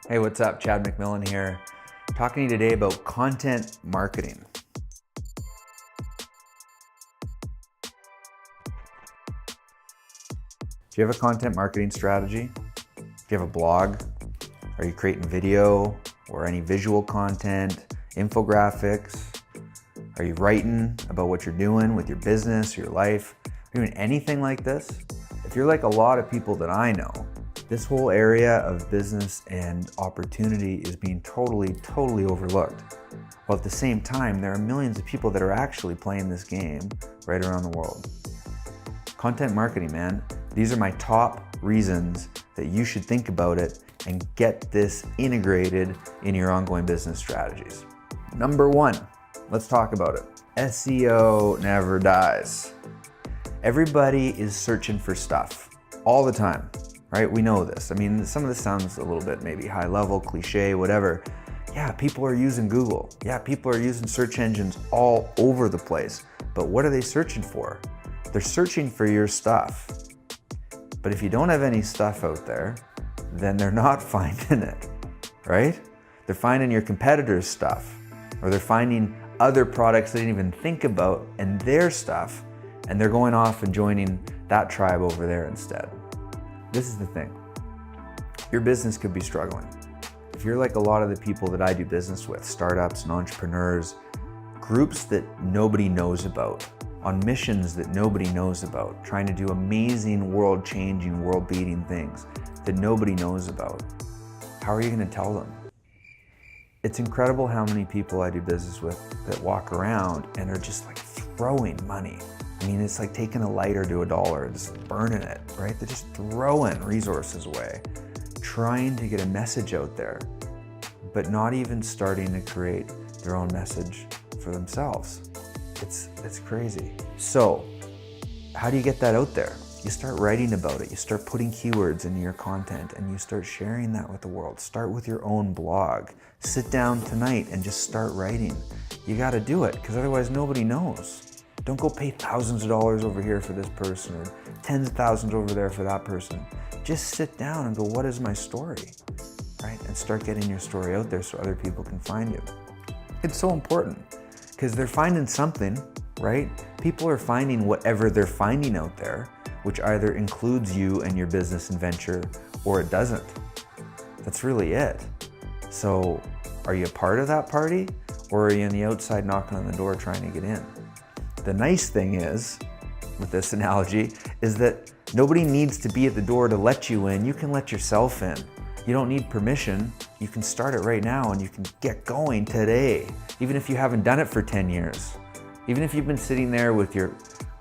Hey, what's up? Chad McMillan here, talking to you today about content marketing. Do you have a content marketing strategy? Do you have a blog? Are you creating video or any visual content, infographics? Are you writing about what you're doing with your business, your life? Are you doing anything like this? If you're like a lot of people that I know, this whole area of business and opportunity is being totally overlooked. While at the same time, there are millions of people that are actually playing this game right around the world. Content marketing, man. These are my top reasons that you should think about it and get this integrated in your ongoing business strategies. Number one, let's talk about it. SEO never dies. Everybody is searching for stuff all the time. Right? We know this. I mean, some of this sounds a little bit maybe high level, cliche, whatever. Yeah, people are using Google. Yeah, people are using search engines all over the place. But what are they searching for? They're searching for your stuff. But if you don't have any stuff out there, then they're not finding it, right? They're finding your competitors' stuff, or they're finding other products they didn't even think about and their stuff, and they're going off and joining that tribe over there instead. This is the thing, your business could be struggling. If you're like a lot of the people that I do business with, startups and entrepreneurs, groups that nobody knows about, on missions that nobody knows about, trying to do amazing, world-changing, world-beating things that nobody knows about, how are you gonna tell them? It's incredible how many people I do business with that walk around and are just like throwing money. I mean, it's like taking a lighter to $1 and just burning it, right? They're just throwing resources away, trying to get a message out there, but not even starting to create their own message for themselves. It's crazy. So, how do you get that out there? You start writing about it. You start putting keywords into your content and you start sharing that with the world. Start with your own blog. Sit down tonight and just start writing. You gotta do it, because otherwise nobody knows. Don't go pay thousands of dollars over here for this person or tens of thousands over there for that person. Just sit down and go, what is my story, right? And start getting your story out there so other people can find you. It's so important because they're finding something, right? People are finding whatever they're finding out there, which either includes you and your business and venture or it doesn't. That's really it. So are you a part of that party or are you on the outside knocking on the door trying to get in? The nice thing is, with this analogy, is that nobody needs to be at the door to let you in. You can let yourself in. You don't need permission. You can start it right now and you can get going today, even if you haven't done it for 10 years. Even if you've been sitting there with your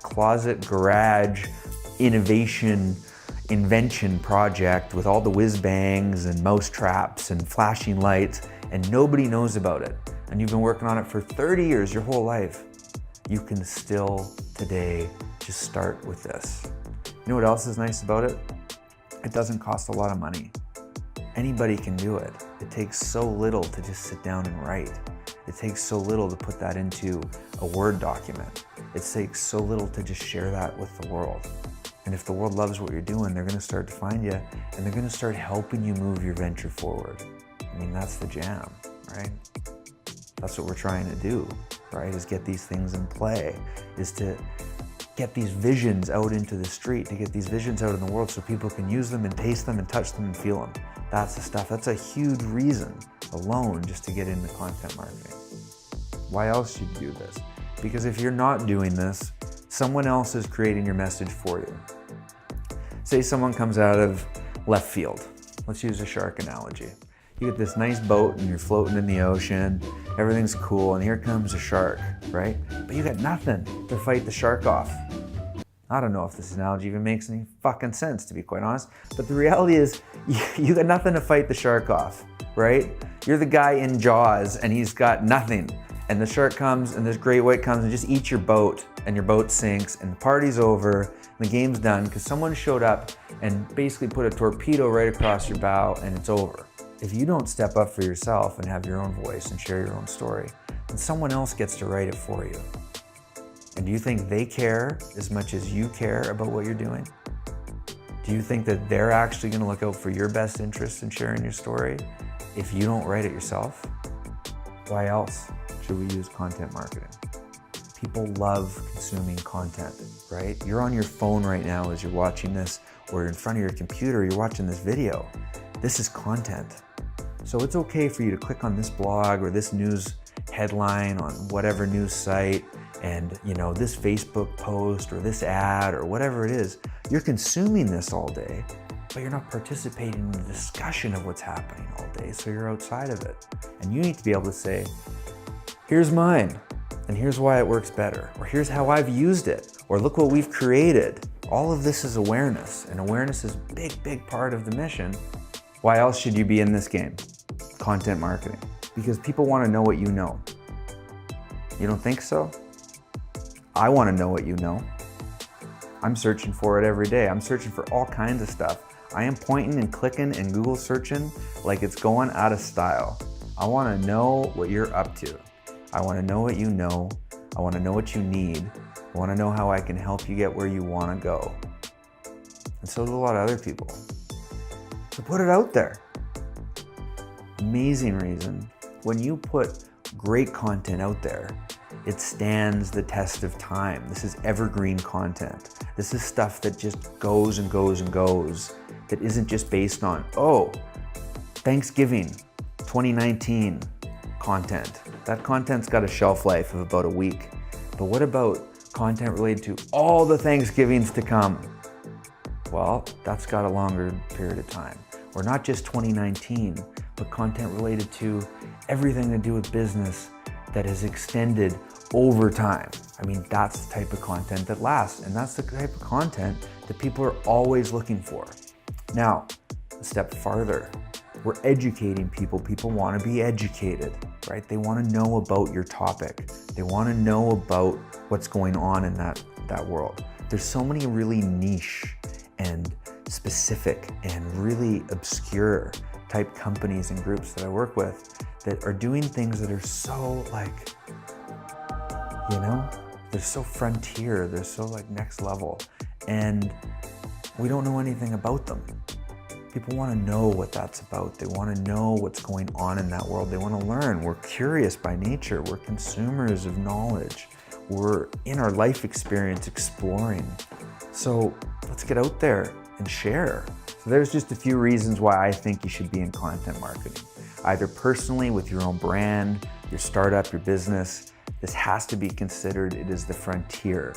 closet garage innovation invention project with all the whiz bangs and mouse traps and flashing lights and nobody knows about it, and you've been working on it for 30 years, your whole life, you can still today just start with this. You know what else is nice about it? It doesn't cost a lot of money. Anybody can do it. It takes so little to just sit down and write. It takes so little to put that into a Word document. It takes so little to just share that with the world. And if the world loves what you're doing, they're gonna start to find you and they're gonna start helping you move your venture forward. I mean, that's the jam, right? That's what we're trying to do, right? Is get these things in play, is to get these visions out into the street, to get these visions out in the world so people can use them and taste them and touch them and feel them. That's the stuff. That's a huge reason alone just to get into content marketing. Why else should you do this? Because if you're not doing this, someone else is creating your message for you. Say someone comes out of left field. Let's use a shark analogy. You get this nice boat and you're floating in the ocean, everything's cool, and here comes a shark, right? But you got nothing to fight the shark off. I don't know if this analogy even makes any fucking sense, to be quite honest, but the reality is you got nothing to fight the shark off, right? You're the guy in Jaws and he's got nothing. And the shark comes and this great white comes and just eats your boat and your boat sinks and the party's over and the game's done because someone showed up and basically put a torpedo right across your bow and it's over. If you don't step up for yourself and have your own voice and share your own story, then someone else gets to write it for you. And do you think they care as much as you care about what you're doing? Do you think that they're actually going to look out for your best interests in sharing your story? if you don't write it yourself, why else should we use content marketing? People love consuming content, right? You're on your phone right now as you're watching this, or in front of your computer, you're watching this video. This is content. So it's okay for you to click on this blog or this news headline on whatever news site, and this Facebook post or this ad or whatever it is. You're consuming this all day, but you're not participating in the discussion of what's happening all day, so you're outside of it. And you need to be able to say, here's mine, and here's why it works better, or here's how I've used it, or look what we've created. All of this is awareness, and awareness is a big, big part of the mission. Why else should you be in this game? Content marketing. Because people want to know what you know. You don't think so? I want to know what you know. I'm searching for it every day. I'm searching for all kinds of stuff. I am pointing and clicking and Google searching like it's going out of style. I want to know what you're up to. I want to know what you know. I want to know what you need. I want to know how I can help you get where you want to go. And so do a lot of other people. So put it out there. Amazing reason. When you put great content out there, it stands the test of time. This is evergreen content. This is stuff that just goes and goes and goes, that isn't just based on, Thanksgiving 2019 content. That content's got a shelf life of about a week. But what about content related to all the Thanksgivings to come? Well, that's got a longer period of time. Or not just 2019, but content related to everything to do with business that has extended over time. I mean, that's the type of content that lasts, and that's the type of content that people are always looking for. Now, a step farther, we're educating people. People want to be educated, right? They want to know about your topic. They want to know about what's going on in that world. There's so many really niche and specific and really obscure type companies and groups that I work with that are doing things that are so they're so frontier, they're so next level, and we don't know anything about them. People want to know what that's about. They want to know what's going on in that world. They want to learn. We're curious by nature. We're consumers of knowledge. We're in our life experience exploring. So let's get out there and share. So there's just a few reasons why I think you should be in content marketing. Either personally with your own brand, your startup, your business. This has to be considered. It is the frontier.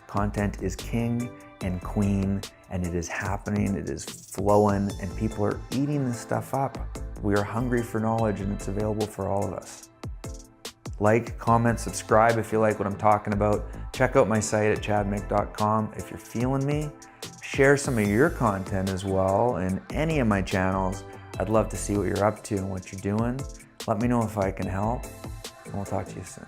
Content is king and queen, and it is happening, it is flowing, and people are eating this stuff up. We are hungry for knowledge, and it's available for all of us. Like, comment, subscribe if you like what I'm talking about. Check out my site at chadmick.com if you're feeling me. Share some of your content as well in any of my channels. I'd love to see what you're up to and what you're doing. Let me know if I can help, and we'll talk to you soon.